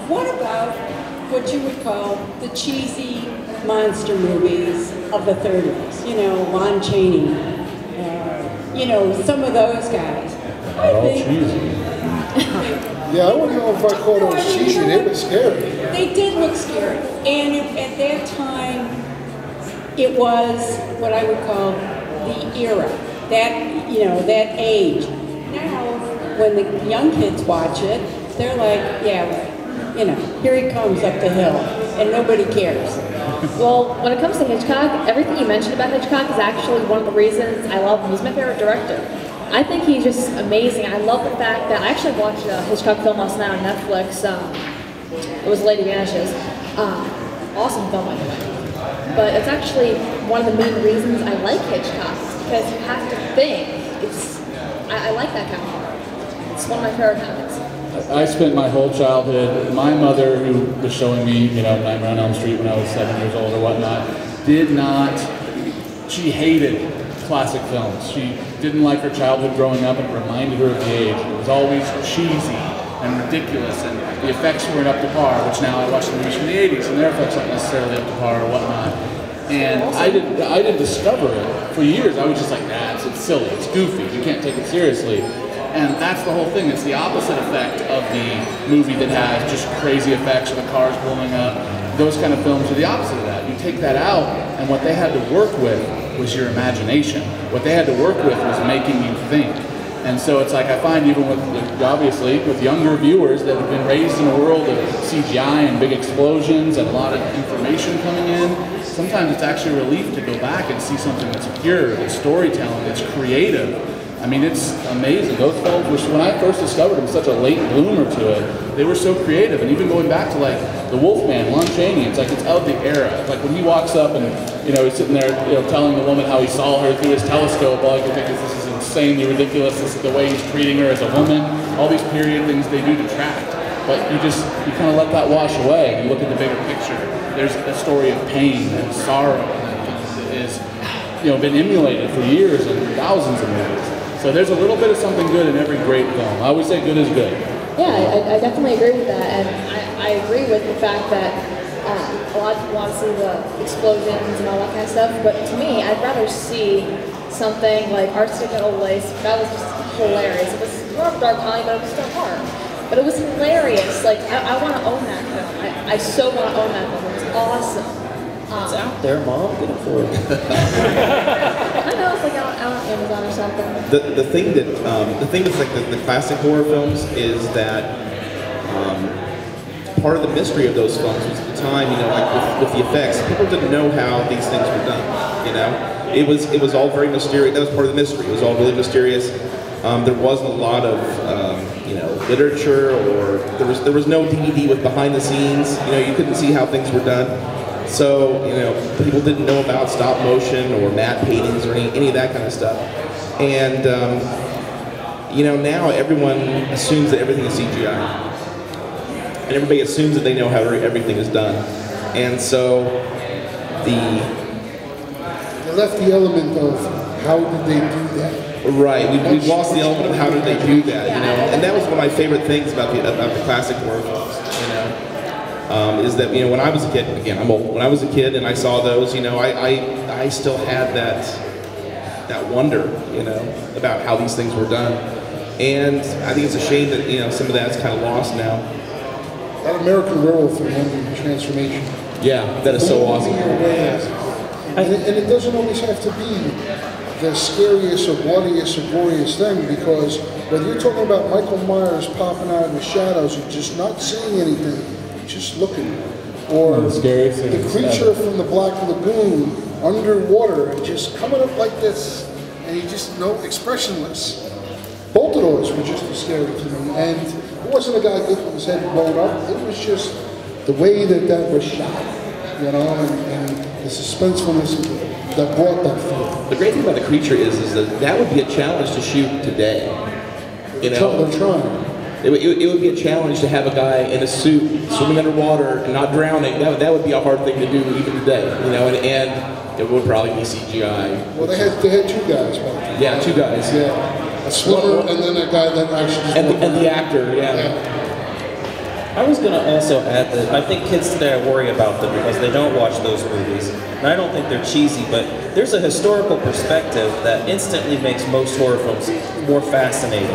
What about what you would call the cheesy monster movies of the 30s? Lon Chaney, some of those guys. All cheesy. Yeah, I wouldn't know if I call those cheesy. They were scary. They did look scary. And at that time, it was what I would call the era. That age. Now, when the young kids watch it, they're like, yeah, right. Here he comes up the hill, and nobody cares. Well, when it comes to Hitchcock, everything you mentioned about Hitchcock is actually one of the reasons I love him. He's my favorite director. I think he's just amazing. I love the fact that I actually watched a Hitchcock film last night on Netflix. It was Lady Vanishes. Awesome film, by the way. But it's actually one of the main reasons I like Hitchcock, because you have to think. I like that kind of horror. It's one of my favorite kinds. I spent my whole childhood, my mother, who was showing me, Nightmare on Elm Street when I was 7 years old or whatnot, she hated classic films. She didn't like her childhood growing up, and it reminded her of the age. It was always cheesy and ridiculous, and the effects weren't up to par, which now I watch the movies from the 80s, and their effects aren't necessarily up to par or whatnot. And I didn't discover it for years. I was just like, it's silly, it's goofy, you can't take it seriously. And that's the whole thing. It's the opposite effect of the movie that has just crazy effects, the cars blowing up. Those kind of films are the opposite of that. You take that out, and what they had to work with was your imagination. What they had to work with was making you think. And so it's like, I find even obviously, with younger viewers that have been raised in a world of CGI and big explosions and a lot of information coming in, sometimes it's actually a relief to go back and see something that's pure, that's storytelling, that's creative. I mean, it's amazing. Those films were, when I first discovered them, such a late bloomer to it. They were so creative, and even going back to like the Wolfman, Lon Chaney, it's like it's of the era. Like when he walks up and he's sitting there, telling the woman how he saw her through his telescope. All I can think is this is insanely ridiculous. This is the way he's treating her as a woman. All these period things they do detract, but you kind of let that wash away and you look at the bigger picture. There's a story of pain and sorrow that is been emulated for years and thousands of movies. So there's a little bit of something good in every great film. I always say good is good. Yeah, I definitely agree with that, and I agree with the fact that a lot of people want to see the explosions and all that kind of stuff, but to me, I'd rather see something like Art Stick and Old Lace. That was just hilarious. It was more of a dark comedy, but it was still horror. But it was hilarious. Like, I want to own that film. I so want to own that film. It was awesome. It's out there, Mom. Get it for it. I know, it's like out on Amazon or something. The thing that's like the classic horror films is that part of the mystery of those films was at the time, you know, like with the effects, people didn't know how these things were done. You know, it was all very mysterious. That was part of the mystery. It was all really mysterious. There wasn't a lot of you know, literature, or there was no DVD with behind the scenes. You know, you couldn't see how things were done. So, you know, people didn't know about stop motion or matte paintings or any of that kind of stuff. And, you know, now everyone assumes that everything is CGI. And everybody assumes that they know how everything is done. And so, They left the element of how did they do that? Right, we've lost the element of how did they do that, you know? And that was one of my favorite things about the classic horror films, you know? Is that, you know, when I was a kid, again, I'm old, when I was a kid and I saw those, you know, I still had that wonder, you know, about how these things were done. And I think it's a shame that, you know, some of that's kind of lost now. That American Werewolf and London transformation. Yeah, that is so awesome. And it doesn't always have to be the scariest or bloodiest or goriest thing, because whether you're talking about Michael Myers popping out of the shadows and just not saying anything, just looking, or the creature from the Black Lagoon underwater and just coming up like this, and he just expressionless. Both of those were just as scary to me, and it wasn't a guy with his head blown up. It was just the way that was shot, you know, and the suspensefulness that brought that feel. The great thing about the creature is that would be a challenge to shoot today. You know, they're trying. It would be a challenge to have a guy in a suit swimming underwater and not drowning. That would be a hard thing to do even today. You know, and it would probably be CGI. Well, they had 2 guys back then. Yeah, 2 guys. Yeah, a swimmer and then a guy that actually. And the actor, yeah. I was going to also add that I think kids today I worry about them because they don't watch those movies. And I don't think they're cheesy, but there's a historical perspective that instantly makes most horror films more fascinating.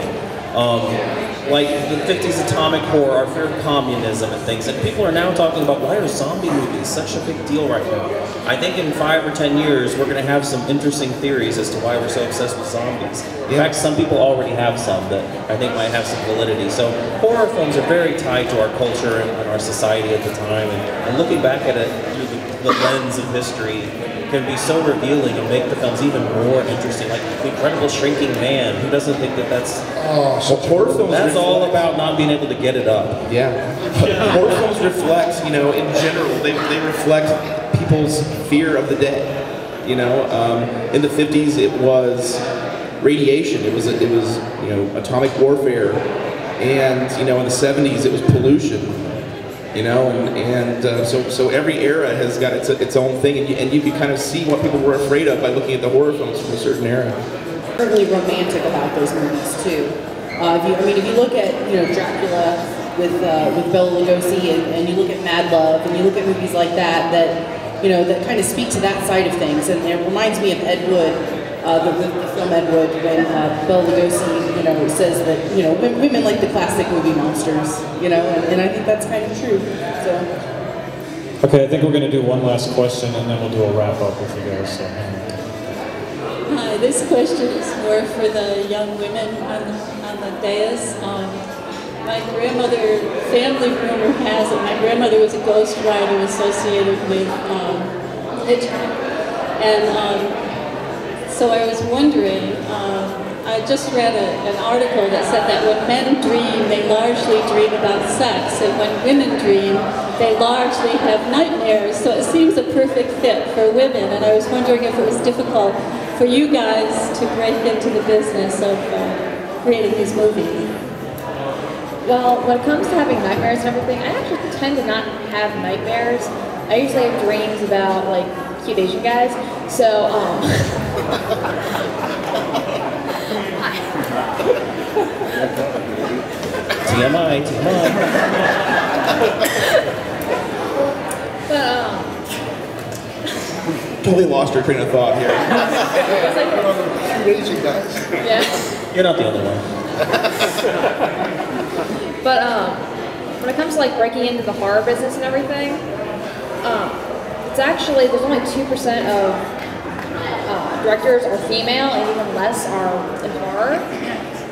Like the 50s atomic horror, our fear of communism and things. And people are now talking about, why are zombie movies such a big deal right now? I think in 5 or 10 years, we're going to have some interesting theories as to why we're so obsessed with zombies. In fact, some people already have some that I think might have some validity. So horror films are very tied to our culture and our society at the time. And looking back at it through the lens of history can be so revealing and make the films even more interesting. Like The Incredible Shrinking Man. Who doesn't think that's horror films? That's all about not being able to get it up. Yeah. Horror films reflect, you know, in general, they reflect people's fear of the dead. You know, in the 50s it was radiation. It was you know, atomic warfare, and you know, in the 70s it was pollution. You know, so every era has got its own thing, and you can kind of see what people were afraid of by looking at the horror films from a certain era. Incredibly romantic about those movies too. If you look at, you know, Dracula with Bela Lugosi, and you look at Mad Love, and you look at movies like that you know, that kind of speak to that side of things, and it reminds me of Ed Wood, the film Ed Wood, when Bela Lugosi, you know, says that, you know, women like the classic movie monsters, you know, and I think that's kind of true. So. Okay, I think we're going to do one last question, and then we'll do a wrap up with you guys. So. Hi, this question is more for the young women on the dais. My grandmother, family rumor has it, my grandmother was a ghost writer associated with Hitchcock. And so I was wondering, I just read an article that said that when men dream, they largely dream about sex, and when women dream, they largely have nightmares. So it seems a perfect fit for women, and I was wondering if it was difficult for you guys to break into the business of creating these movies. Well, when it comes to having nightmares and everything, I actually tend to not have nightmares. I usually have dreams about, like, cute Asian guys. So, TMI. But, Totally lost her train of thought here. Cute Asian guys. Yeah. You're not the only one. But when it comes to like breaking into the horror business and everything, it's actually, there's only 2% of directors are female, and even less are in horror.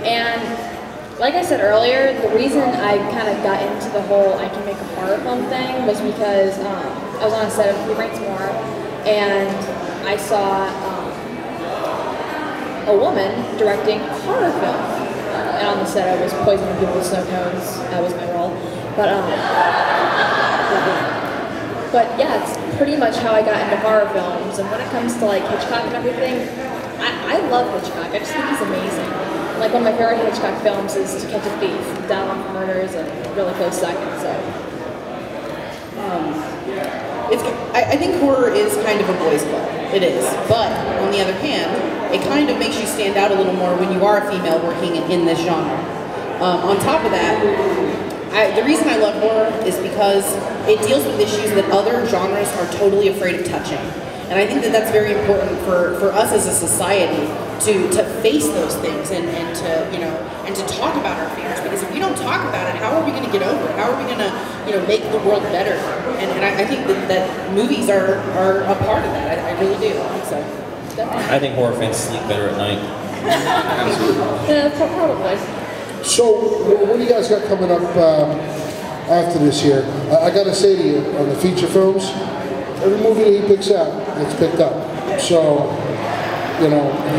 And like I said earlier, the reason I kind of got into the whole I can make a horror film thing was because I was on a set of Few Brains More, and I saw a woman directing a horror film. And on the set I was poisoning people with snow cones. That was my role. But yeah, it's pretty much how I got into horror films. And when it comes to like Hitchcock and everything, I love Hitchcock. I just think he's amazing. Like one of my favorite Hitchcock films is To Catch a Thief. Down on Murders and really close second. So. I think horror is kind of a boys' club. It is. But on the other hand, it kind of makes you stand out a little more when you are a female working in this genre. On top of that, the reason I love horror is because it deals with issues that other genres are totally afraid of touching. And I think that that's very important for us as a society to face those things and to talk about our fears. Because if we don't talk about it, how are we going to get over it? How are we going to make the world better? And I think that movies are a part of that. I really do. So definitely. I think horror fans sleep better at night. Yeah, probably. So, what do you guys got coming up after this year? I got to say to you, on the feature films, every movie that he picks out gets picked up. So, you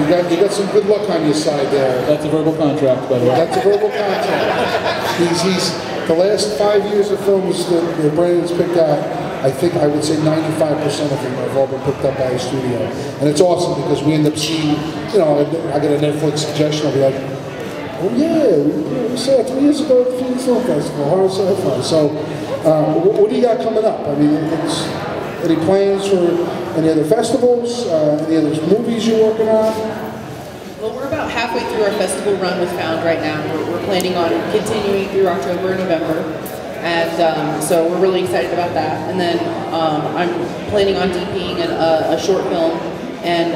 got some good luck on your side there. That's a verbal contract, by the way. That's a verbal contract. He's the last 5 years of films that Brandon's picked out, I think I would say 95% of them have all been picked up by a studio. And it's awesome because we end up seeing, I get a Netflix suggestion, I'll be like, oh yeah, we saw it 3 years ago at the Phoenix Film Festival, horror sci-fi. So, what do you got coming up? I mean, any plans for any other festivals? Any other movies you're working on? Well, we're about halfway through our festival run with Found right now. We're planning on continuing through October and November. And so we're really excited about that. And then I'm planning on DPing a short film and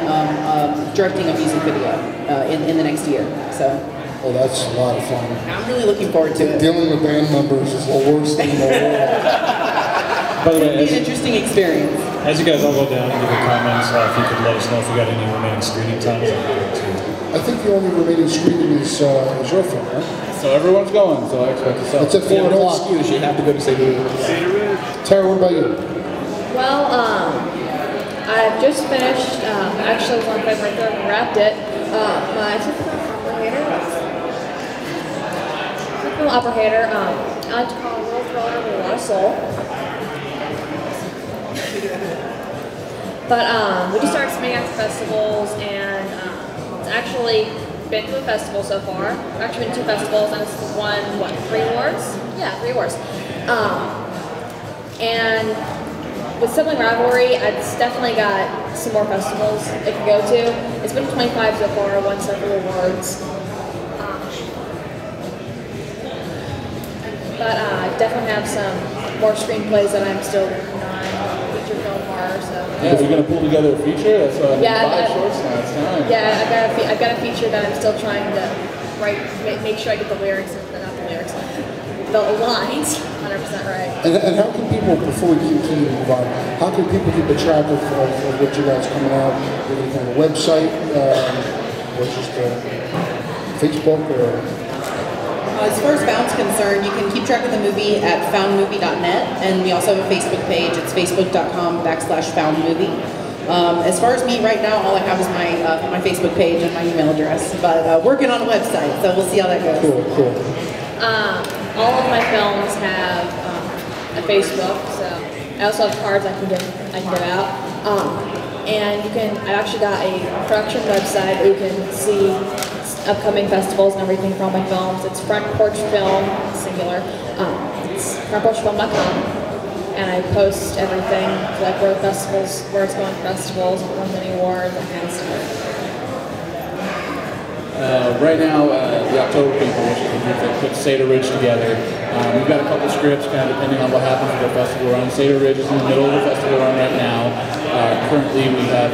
directing a music video in the next year. So. Oh, that's a lot of fun. I'm really looking forward to it. Dealing with band members is the worst thing in the world. By the way, it's an interesting experience. As you guys all go down and give your comments, if you could let us know if you got any remaining screening times. I think the only remaining screening is your film, right? So everyone's going, so I expect to sell. It's at 4 o'clock. Excuse, you have to go to Cedar Ridge. Tara, what about you? Well, I've just finished, actually it was on February 3rd and wrapped it. My operator, I like to call it a little thriller with a lot of soul. But we just started submitting out to festivals, and it's actually been to a festival so far. I've actually been to 2 festivals, and it's won, 3 awards? Yeah, 3 awards. And with Sibling Rivalry, it's definitely got some more festivals it can go to. It's been 25 so far, won several awards. But I definitely have some more screenplays that I'm still working on, feature film horror. So. Yeah, we're gonna pull together a feature. That's 5 shorts now. It's time. Yeah, I've got a feature that I'm still trying to write, make sure I get the lyrics, not the lyrics, the lines 100% right. And how can people, before we continue to move on, how can people keep a track of what you guys coming out? Any kind of website, or just Facebook or? As far as Found's concerned, you can keep track of the movie at foundmovie.net, and we also have a Facebook page. It's facebook.com/foundmovie. As far as me right now, all I have is my Facebook page and my email address, but working on a website, so we'll see how that goes. Cool. All of my films have a Facebook, so I also have cards I can give out. And I've actually got a production website where you can see upcoming festivals and everything for all my films. It's Front Porch Film, singular. It's frontporchfilm.com, and I post everything, like where it's going to festivals, if it wins any awards, that kind of stuff. Right now, the October people, which is the group that put Cedar Ridge together, we've got a couple scripts, kind of depending on what happens with the festival run. Cedar Ridge is in the middle of the festival run right now. Currently, we have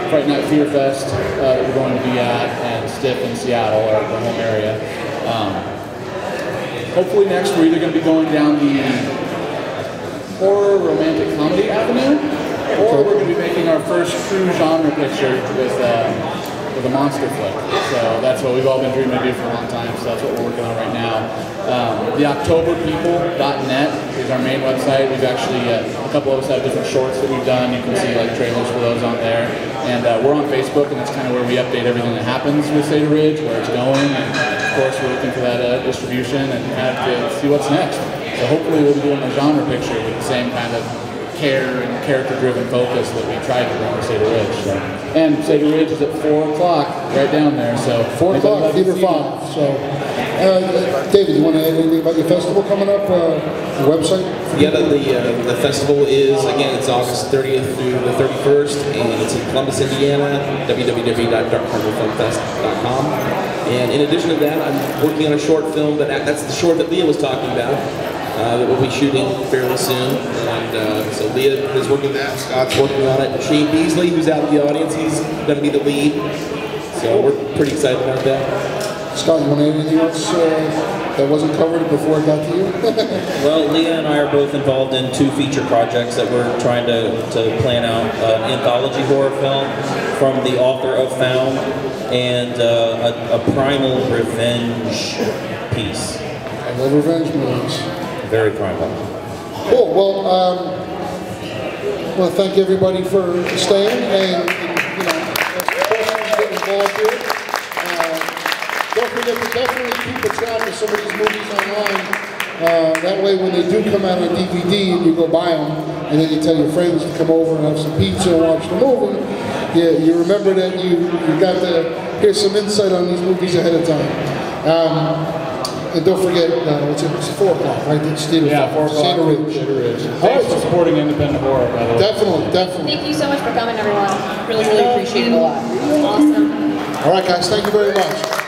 Fright Night Fear Fest that we're going to be at, and Stiff in Seattle, our home area. hopefully next we're either going to be going down the horror romantic comedy avenue, or we're going to be making our first true genre picture with a monster flick. So that's what we've all been dreaming to do for a long time, so that's what we're working on right now. TheOctoberPeople.net is our main website. We've actually, a couple of us have different shorts that we've done. You can see like trailers for those on there. And we're on Facebook, and that's kind of where we update everything that happens with Cedar Ridge, where it's going, and of course we're looking for that distribution and kind of to see what's next. So hopefully we'll be doing a genre picture with the same kind of care and character-driven focus that we tried to bring to Cedar Ridge. So. And Cedar Ridge is at 4 o'clock, right down there. So 4 o'clock, Theater 5. So, David, you want to add anything about your festival coming up? The website? Yeah, the festival is, again, it's August 30th through the 31st, and it's in Columbus, Indiana, www.carnivalfilmfest.com. And in addition to that, I'm working on a short film, that's the short that Leah was talking about, that we'll be shooting fairly soon. And so Leah is working on that, Scott's working on it. Shane Beasley, who's out in the audience, he's going to be the lead. So we're pretty excited about that. Scott, you want to add anything else that wasn't covered before it got to you? Well, Leah and I are both involved in 2 feature projects that we're trying to plan out. An anthology horror film from the author of Found, and a primal revenge piece. I love revenge movies. Very primal. Cool. Well, I want to thank everybody for staying and get involved here. Don't forget to definitely keep a track of some of these movies online. That way when they do come out on DVD and you go buy them, and then you tell your friends to come over and have some pizza and watch the movie, you remember that you got to hear some insight on these movies ahead of time. And don't forget, it's 4 o'clock, right? It's Theater 4 o'clock. Cedar Ridge. Thanks for supporting independent horror, by the way. Definitely. Thank you so much for coming, everyone. Really appreciate it a lot. Awesome. All right, guys, thank you very much.